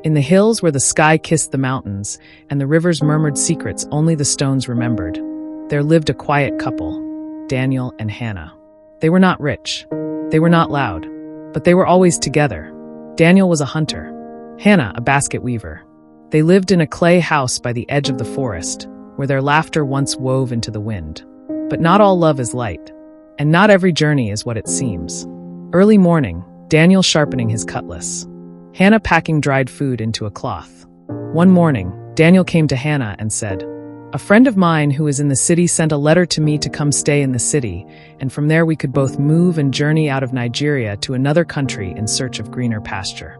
In the hills where the sky kissed the mountains and the rivers murmured secrets only the stones remembered, there lived a quiet couple, Daniel and Hannah. They were not rich. They were not loud. But they were always together. Daniel was a hunter, Hannah a basket weaver. They lived in a clay house by the edge of the forest, where their laughter once wove into the wind. But not all love is light, and not every journey is what it seems. Early morning, Daniel sharpening his cutlass, Hannah packing dried food into a cloth. One morning, Daniel came to Hannah and said, "A friend of mine who is in the city sent a letter to me to come stay in the city, and from there we could both move and journey out of Nigeria to another country in search of greener pasture."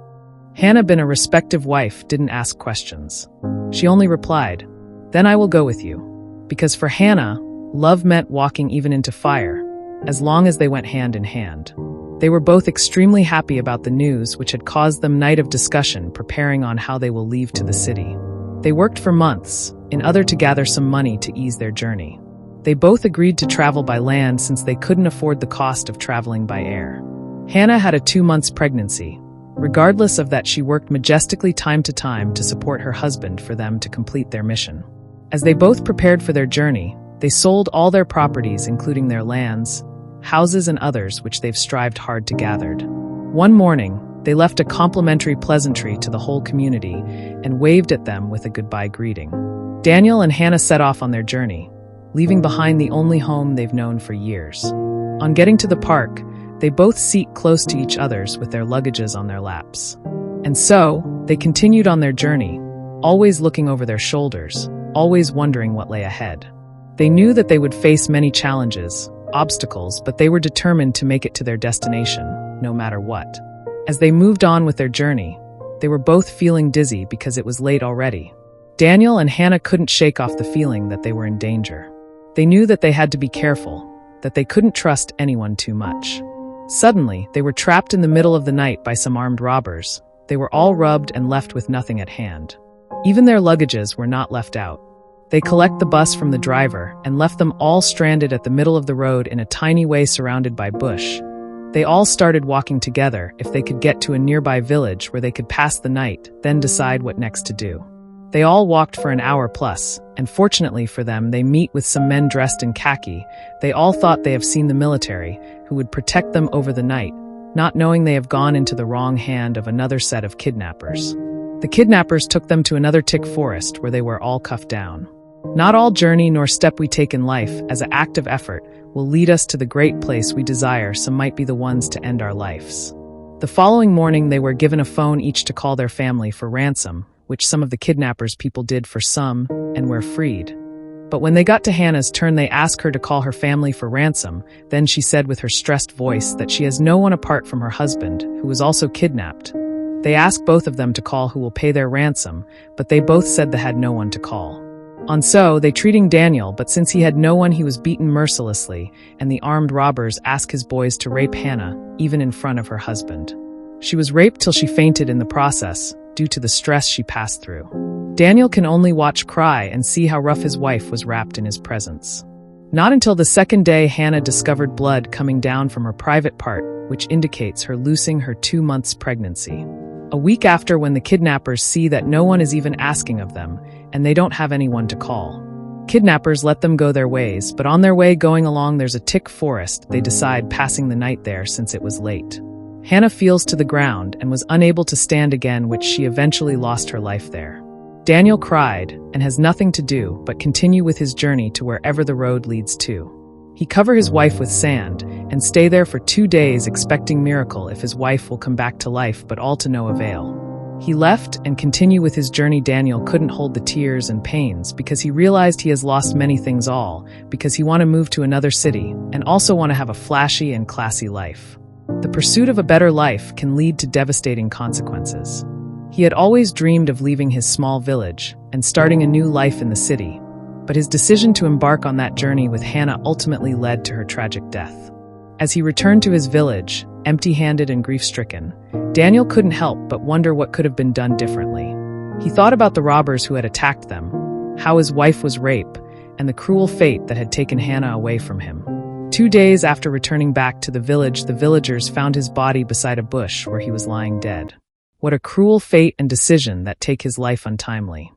Hannah, being a respective wife, didn't ask questions. She only replied, "Then I will go with you." Because for Hannah, love meant walking even into fire, as long as they went hand in hand. They were both extremely happy about the news, which had caused them night of discussion preparing on how they will leave to the city. They worked for months, in order to gather some money to ease their journey. They both agreed to travel by land since they couldn't afford the cost of traveling by air. Hannah had a 2 months pregnancy. Regardless of that, she worked majestically time to support her husband for them to complete their mission. As they both prepared for their journey, they sold all their properties, including their lands, houses and others which they've strived hard to gather. One morning, they left a complimentary pleasantry to the whole community and waved at them with a goodbye greeting. Daniel and Hannah set off on their journey, leaving behind the only home they've known for years. On getting to the park, they both seat close to each other's with their luggages on their laps. And so, they continued on their journey, always looking over their shoulders, always wondering what lay ahead. They knew that they would face many challenges, obstacles, but they were determined to make it to their destination, no matter what. As they moved on with their journey, they were both feeling dizzy because it was late already. Daniel and Hannah couldn't shake off the feeling that they were in danger. They knew that they had to be careful, that they couldn't trust anyone too much. Suddenly, they were trapped in the middle of the night by some armed robbers. They were all robbed and left with nothing at hand. Even their luggages were not left out. They collect the bus from the driver and left them all stranded at the middle of the road in a tiny way surrounded by bush. They all started walking together if they could get to a nearby village where they could pass the night, then decide what next to do. They all walked for an hour plus, and fortunately for them, they meet with some men dressed in khaki. They all thought they have seen the military, who would protect them over the night, not knowing they have gone into the wrong hand of another set of kidnappers. The kidnappers took them to another thick forest where they were all cuffed down. Not all journey nor step we take in life, as an act of effort, will lead us to the great place we desire. Some might be the ones to end our lives. The following morning they were given a phone each to call their family for ransom, which some of the kidnappers people did for some, and were freed. But when they got to Hannah's turn, they asked her to call her family for ransom. Then she said with her stressed voice that she has no one apart from her husband, who was also kidnapped. They asked both of them to call who will pay their ransom, but they both said they had no one to call. On so, they treating Daniel, but since he had no one, he was beaten mercilessly, and the armed robbers asked his boys to rape Hannah, even in front of her husband. She was raped till she fainted in the process, due to the stress she passed through. Daniel can only watch, cry, and see how rough his wife was wrapped in his presence. Not until the second day Hannah discovered blood coming down from her private part, which indicates her losing her 2 months pregnancy. A week after, when the kidnappers see that no one is even asking of them, and they don't have anyone to call. Kidnappers let them go their ways, but on their way going along there's a thick forest. They decide passing the night there since it was late. Hannah feels to the ground and was unable to stand again, which she eventually lost her life there. Daniel cried and has nothing to do but continue with his journey to wherever the road leads to. He cover his wife with sand and stay there for 2 days expecting miracle if his wife will come back to life, but all to no avail. He left and continue with his journey. Daniel couldn't hold the tears and pains because he realized he has lost many things, all because he want to move to another city and also want to have a flashy and classy life. The pursuit of a better life can lead to devastating consequences. He had always dreamed of leaving his small village and starting a new life in the city, but his decision to embark on that journey with Hannah ultimately led to her tragic death. As he returned to his village, empty-handed and grief-stricken, Daniel couldn't help but wonder what could have been done differently. He thought about the robbers who had attacked them, how his wife was raped, and the cruel fate that had taken Hannah away from him. 2 days after returning back to the village, the villagers found his body beside a bush where he was lying dead. What a cruel fate and decision that take his life untimely.